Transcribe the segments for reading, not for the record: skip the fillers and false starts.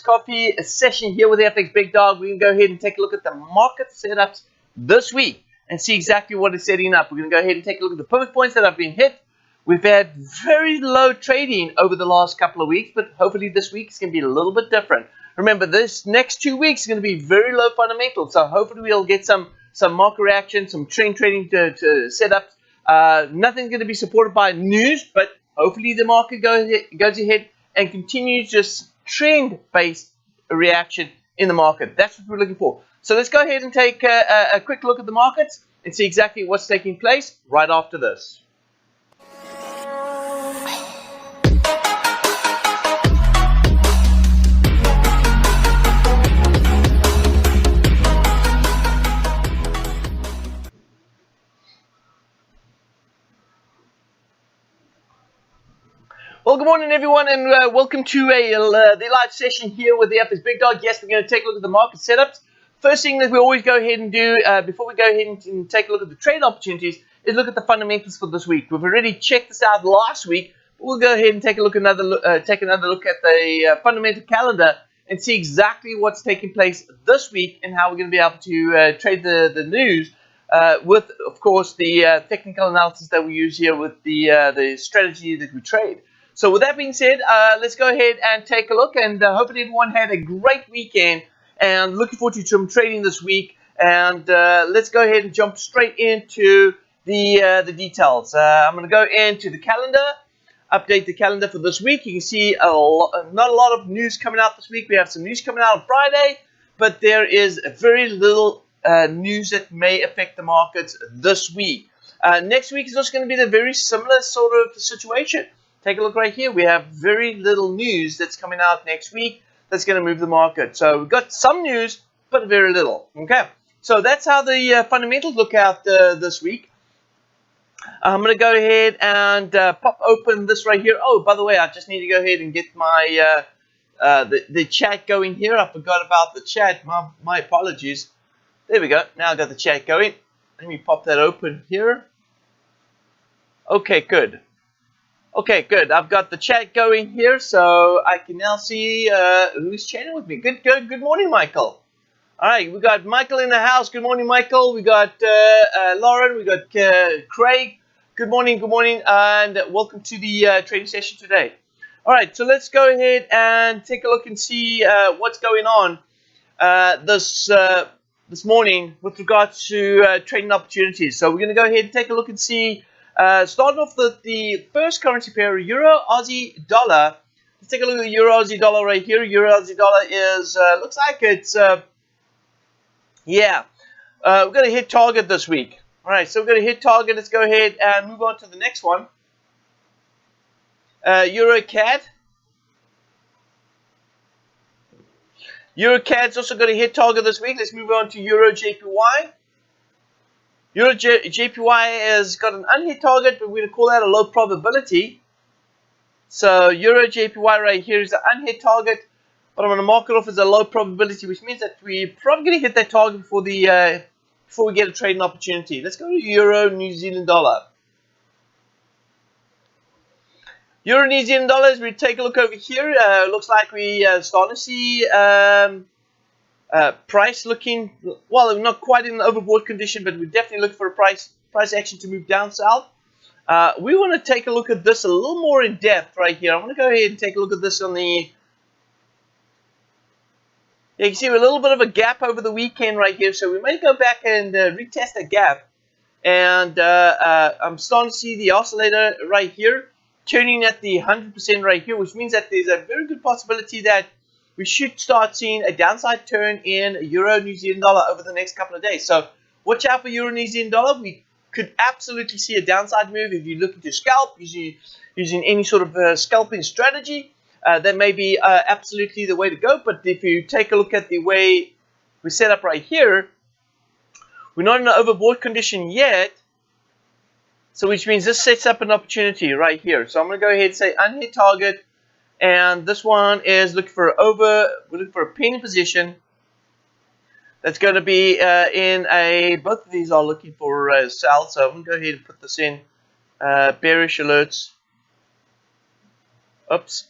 coffee session here with the FX Big Dog. We can go ahead and take a look at the market setups this week and see exactly what is setting up. We're going to go ahead and take a look at the pivot points that have been hit. We've had very low trading over the last couple of weeks, but hopefully this week is going to be a little bit different. Remember, this next 2 weeks is going to be very low fundamentals, so hopefully we'll get some market reaction, some trend trading to set up. Nothing's going to be supported by news, but hopefully the market goes ahead and continues just trend-based reaction in the market. That's what we're looking for. So let's go ahead and take a quick look at the markets and see exactly what's taking place right after this. Well, good morning, everyone, and welcome to the live session here with the FX Big Dog. Yes, we're going to take a look at the market setups. First thing that we always go ahead and do before we go ahead and take a look at the trade opportunities is look at the fundamentals for this week. We've already checked this out last week, but we'll go ahead and take another look at the fundamental calendar and see exactly what's taking place this week and how we're going to be able to trade the news with, of course, the technical analysis that we use here with the strategy that we trade. So with that being said, let's go ahead and take a look, and hopefully everyone had a great weekend and looking forward to some trading this week. And let's go ahead and jump straight into the details. I'm going to go into the calendar, update the calendar for this week. You can see not a lot of news coming out this week. We have some news coming out on Friday, but there is very little news that may affect the markets this week. Next week is also going to be the very similar sort of situation. Take a look right here. We have very little news that's coming out next week that's going to move the market. So we've got some news, but very little. Okay, so that's how the fundamentals look out this week. I'm going to go ahead and pop open this right here. Oh, by the way, I just need to go ahead and get my the chat going here. I forgot about the chat. My apologies. There we go. Now I've got the chat going. Let me pop that open here. Okay, good. Okay, good. I've got the chat going here, so I can now see who's chatting with me. Good morning, Michael. All right, we got Michael in the house. Good morning, Michael. We got Lauren. We got Craig. Good morning, and welcome to the trading session today. All right, so let's go ahead and take a look and see what's going on this morning with regards to trading opportunities. So we're going to go ahead and take a look and see. Starting off the first currency pair, Euro Aussie Dollar. Let's take a look at the Euro Aussie Dollar right here. Euro Aussie Dollar is looks like it's we're going to hit target this week. All right, so we're going to hit target. Let's go ahead and move on to the next one. Euro CAD. Euro CAD's also going to hit target this week. Let's move on to Euro JPY. Euro JPY has got an unhit target, but we're going to call that a low probability. So Euro JPY right here is an unhit target, but I'm going to mark it off as a low probability, which means that we're probably going to hit that target before we get a trading opportunity. Let's go to Euro New Zealand Dollar. Euro New Zealand Dollar, as we take a look over here, looks like we starting to see price looking, well, not quite in an overbought condition, but we definitely look for a price action to move down south. We want to take a look at this a little more in depth right here. I want to go ahead and take a look at this on the. You can see a little bit of a gap over the weekend right here, so we may go back and retest that gap. And I'm starting to see the oscillator right here turning at the 100% right here, which means that there's a very good possibility that we should start seeing a downside turn in Euro New Zealand Dollar over the next couple of days. So watch out for Euro New Zealand Dollar. We could absolutely see a downside move if you're looking to scalp using any sort of scalping strategy. That may be absolutely the way to go. But if you take a look at the way we set up right here, we're not in an overbought condition yet. So which means this sets up an opportunity right here. So I'm going to go ahead and say unhit target. And this one is looking for we're looking for a penny position. That's going to be both of these are looking for sell. So I'm going to go ahead and put this in bearish alerts. Oops.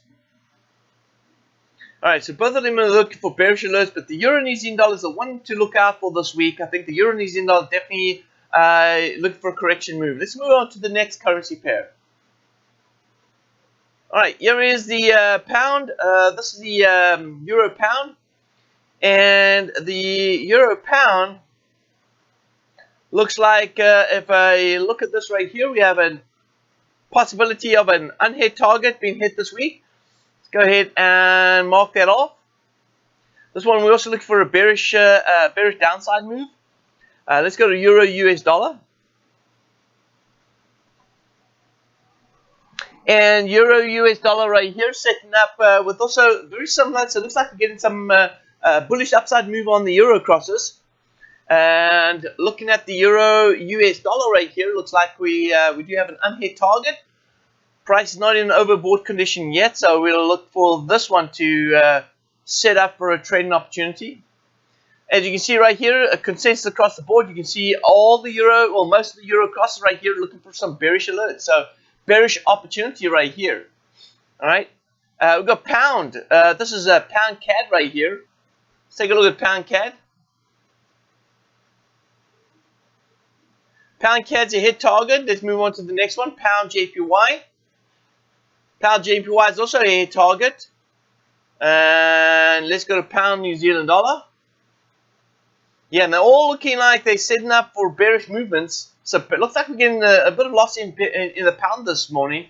Alright, so both of them are looking for bearish alerts, but the Euro New Zealand dollar is the one to look out for this week. I think the Euro New Zealand dollar definitely looking for a correction move. Let's move on to the next currency pair. Alright, here is the pound. This is the Euro pound. And the Euro pound looks like, if I look at this right here, we have a possibility of an unhit target being hit this week. Let's go ahead and mark that off. This one, we also look for a bearish downside move. Let's go to Euro US dollar. And Euro US dollar right here, setting up with also very similar. So it looks like we're getting some bullish upside move on the Euro crosses. And looking at the Euro US dollar right here, looks like we do have an unhit target. Price is not in an overbought condition yet, so we'll look for this one to set up for a trading opportunity. As you can see right here, a consensus across the board. You can see all the Euro, or most of the Euro crosses right here, looking for some bearish alerts. So bearish opportunity right here. All right, we've got pound. This is a pound CAD right here. Let's take a look at pound CAD. Pound CAD's a hit target. Let's move on to the next one. Pound JPY. Pound JPY is also a hit target. And let's go to pound New Zealand dollar. Yeah, and they're all looking like they're setting up for bearish movements. So it looks like we're getting a bit of loss in the pound this morning.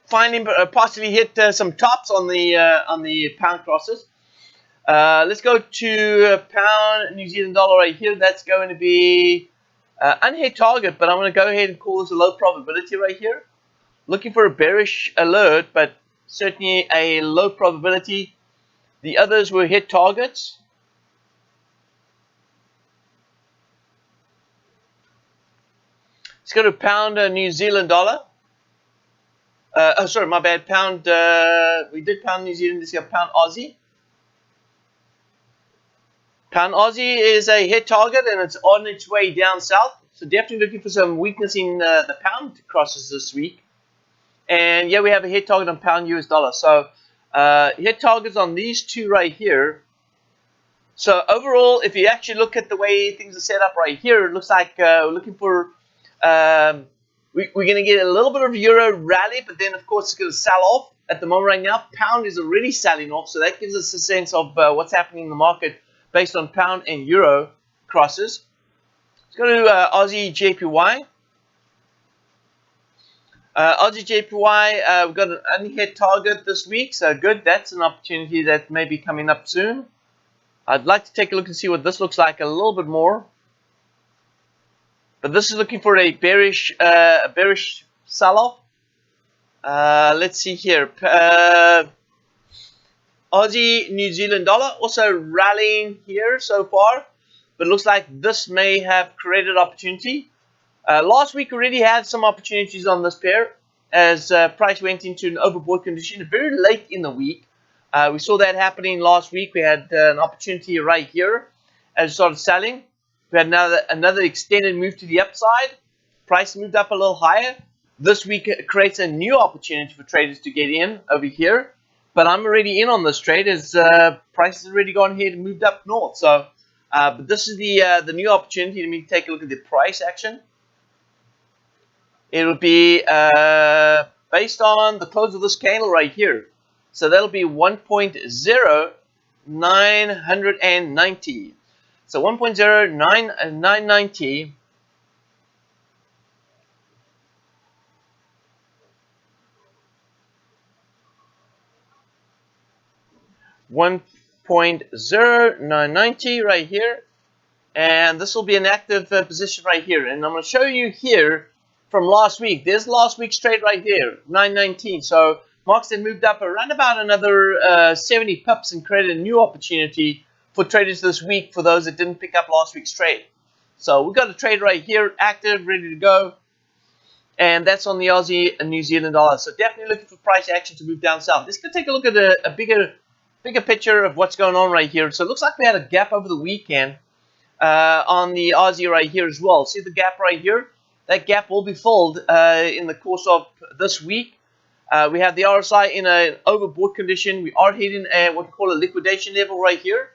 Finding possibly hit some tops on the pound crosses. Let's go to pound New Zealand dollar right here. That's going to be unhit target, but I'm going to go ahead and call this a low probability right here. Looking for a bearish alert, but certainly a low probability. The others were hit targets. Let's go to pound New Zealand dollar. Oh, sorry, my bad. Pound. We did pound New Zealand. Let's go pound Aussie. Pound Aussie is a hit target, and it's on its way down south. So definitely looking for some weakness in the pound crosses this week. And yeah, we have a hit target on pound US dollar. So hit targets on these two right here. So overall, if you actually look at the way things are set up right here, it looks like we're looking for we're going to get a little bit of Euro rally, but then of course it's going to sell off. At the moment right now, pound is already selling off, so that gives us a sense of what's happening in the market based on pound and Euro crosses. Let's go to Aussie Jpy. Aussie Jpy, we've got an unhit target this week, so good. That's an opportunity that may be coming up soon. I'd like to take a look and see what this looks like a little bit more. But this is looking for a bearish sell-off. Let's see here. Aussie New Zealand dollar also rallying here so far, but it looks like this may have created opportunity. Last week already had some opportunities on this pair as price went into an overbought condition very late in the week. We saw that happening last week. We had an opportunity right here as it started selling. We had another extended move to the upside. Price moved up a little higher. This week it creates a new opportunity for traders to get in over here. But I'm already in on this trade as price has already gone ahead and moved up north. So, but this is the new opportunity. Let me take a look at the price action. It will be based on the close of this candle right here. So that'll be 1.0990. So 1.0990. 1.0990 right here, and this will be an active position right here. And I'm going to show you here from last week. There's last week's trade right there, 919. So markets have moved up around about another 70 pips and created a new opportunity for traders this week for those that didn't pick up last week's trade. So we've got a trade right here, active, ready to go, and that's on the Aussie and New Zealand dollar. So definitely looking for price action to move down south. Let's go take a look at a bigger picture of what's going on right here. So it looks like we had a gap over the weekend on the Aussie right here as well. See the gap right here? That gap will be filled in the course of this week. We have the RSI in an overbought condition. We are hitting what we call a liquidation level right here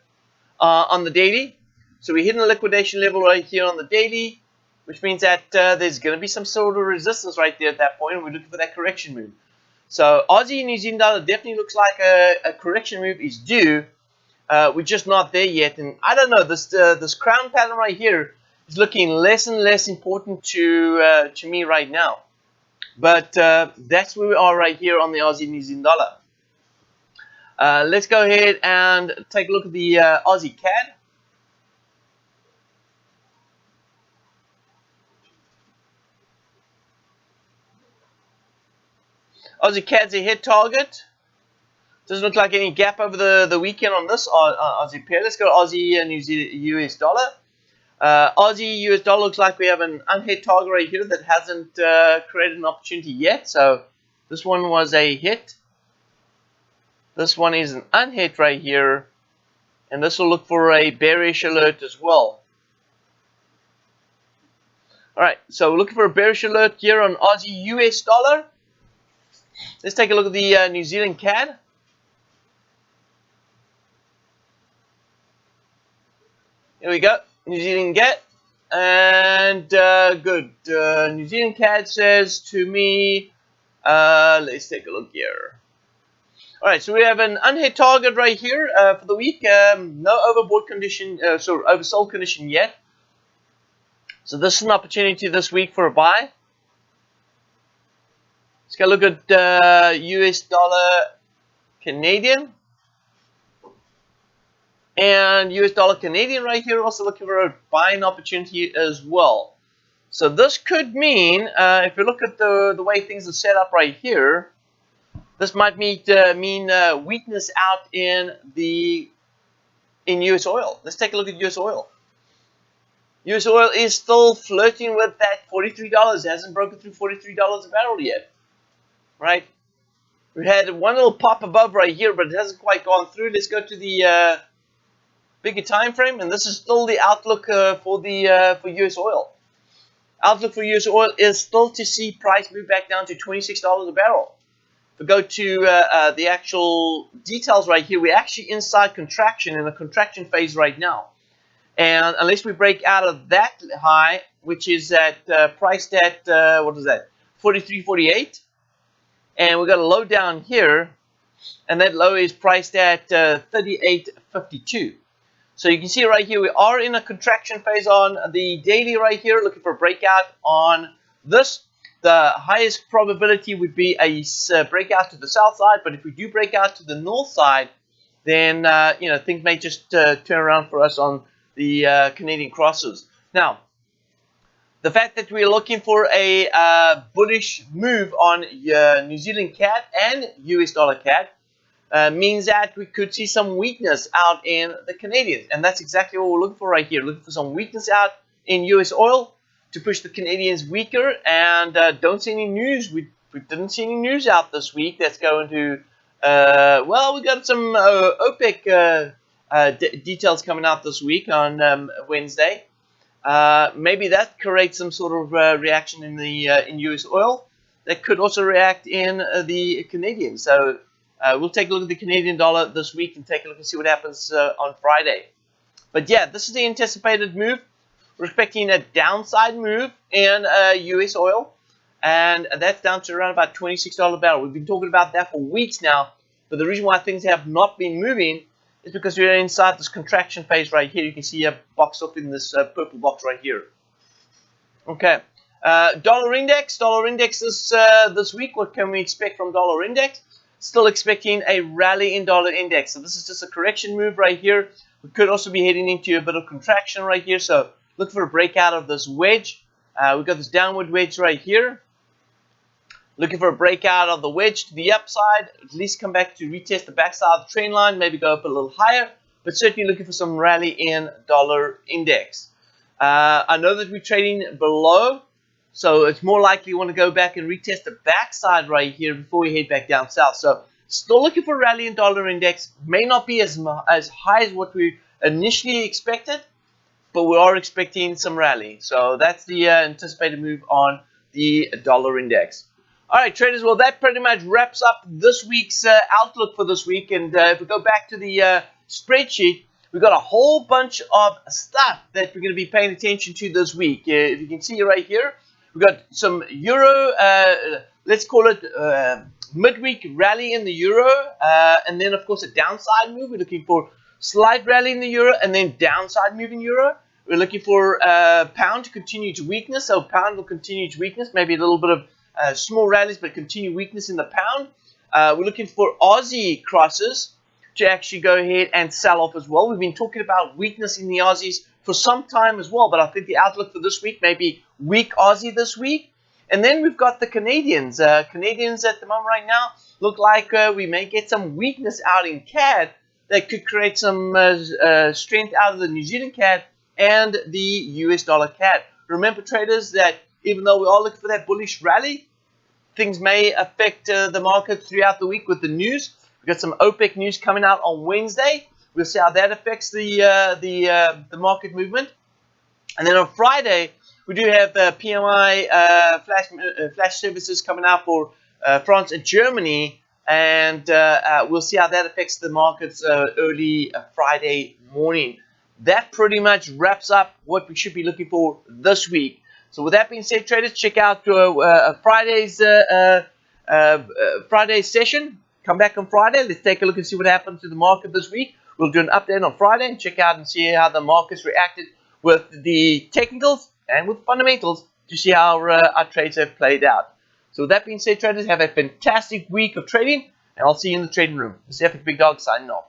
on the daily. So we're hitting a liquidation level right here on the daily, which means that there's going to be some sort of resistance right there at that point, and we're looking for that correction move. So Aussie and New Zealand dollar definitely looks like a correction move is due. We're just not there yet, and I don't know, this crown pattern right here is looking less and less important to me right now. But that's where we are right here on the Aussie New Zealand dollar. Let's go ahead and take a look at the Aussie CAD. Aussie CAD's a hit target. Doesn't look like any gap over the weekend on this Aussie pair. Let's go Aussie and New Zealand US dollar. Aussie US dollar looks like we have an unhit target right here that hasn't created an opportunity yet. So this one was a hit. This one is an unhit right here. And this will look for a bearish alert as well. Alright, so we're looking for a bearish alert here on Aussie US dollar. Let's take a look at the New Zealand CAD. Here we go. New Zealand CAD. And good. New Zealand CAD says to me, let's take a look here. Alright, so we have an unhit target right here for the week. No overbought condition, oversold condition yet. So this is an opportunity this week for a buy. Let's go look at US dollar Canadian. And US dollar Canadian right here, also looking for a buying opportunity as well. So this could mean, if you look at the way things are set up right here, this might mean weakness out in US oil. Let's take a look at US oil. US oil is still flirting with that $43. It hasn't broken through $43 a barrel yet. Right? We had one little pop above right here, but it hasn't quite gone through. Let's go to the bigger time frame, and this is still the outlook for US oil. Outlook for US oil is still to see price move back down to $26 a barrel. If we go to the actual details right here, we're actually inside contraction, in a contraction phase right now. And unless we break out of that high, which is at priced at what is that, 43.48, and we've got a low down here, and that low is priced at 38.52. So you can see right here we are in a contraction phase on the daily right here, looking for a breakout on this. The highest probability would be a breakout to the south side, but if we do break out to the north side, then things may just turn around for us on the Canadian crosses. Now, the fact that we're looking for a bullish move on New Zealand CAD and US dollar CAD means that we could see some weakness out in the Canadians. And that's exactly what we're looking for right here. Looking for some weakness out in US oil to push the Canadians weaker. And don't see any news. We didn't see any news out this week that's going to, well, we got some OPEC details coming out this week on Wednesday. Maybe that creates some sort of reaction in the in US oil that could also react in the Canadian. So we'll take a look at the Canadian dollar this week and take a look and see what happens on Friday. But yeah, this is the anticipated move. We're expecting a downside move in US oil, and that's down to around about $26 a barrel. We've been talking about that for weeks now, but the reason why things have not been moving is because we're inside this contraction phase right here. You can see a box up in this purple box right here. Okay, dollar index this week. What can we expect from dollar index? Still expecting a rally in dollar index. So this is just a correction move right here. We could also be heading into a bit of contraction right here. So look for a breakout of this wedge. We've got this downward wedge right here. Looking for a breakout of the wedge to the upside, at least come back to retest the backside of the trend line, maybe go up a little higher, but certainly looking for some rally in dollar index. I know that we're trading below, so it's more likely you want to go back and retest the backside right here before we head back down south. So still looking for rally in dollar index. May not be as high as what we initially expected, but we are expecting some rally. So that's the anticipated move on the dollar index. All right, traders, well, that pretty much wraps up this week's outlook for this week. And if we go back to the spreadsheet, we've got a whole bunch of stuff that we're going to be paying attention to this week. If you can see right here, we've got some euro, let's call it midweek rally in the euro. And then, of course, a downside move. We're looking for slight rally in the euro and then downside move in euro. We're looking for pound to continue to weakness. So pound will continue to weakness, maybe a little bit of small rallies, but continue weakness in the pound. We're looking for Aussie crosses to actually go ahead and sell off as well. We've been talking about weakness in the Aussies for some time as well, but I think the outlook for this week may be weak Aussie this week. And then we've got the Canadians. Canadians at the moment right now look like we may get some weakness out in CAD that could create some strength out of the New Zealand CAD and the US dollar CAD. Remember, traders, that even though we are looking for that bullish rally, things may affect the market throughout the week with the news. We've got some OPEC news coming out on Wednesday. We'll see how that affects the market movement. And then on Friday, we do have the PMI flash services coming out for France and Germany. And we'll see how that affects the markets early Friday morning. That pretty much wraps up what we should be looking for this week. So with that being said, traders, check out Friday's session. Come back on Friday. Let's take a look and see what happened to the market this week. We'll do an update on Friday and check out and see how the markets reacted with the technicals and with fundamentals to see how our trades have played out. So with that being said, traders, have a fantastic week of trading, and I'll see you in the trading room. This is Big Dog signing off.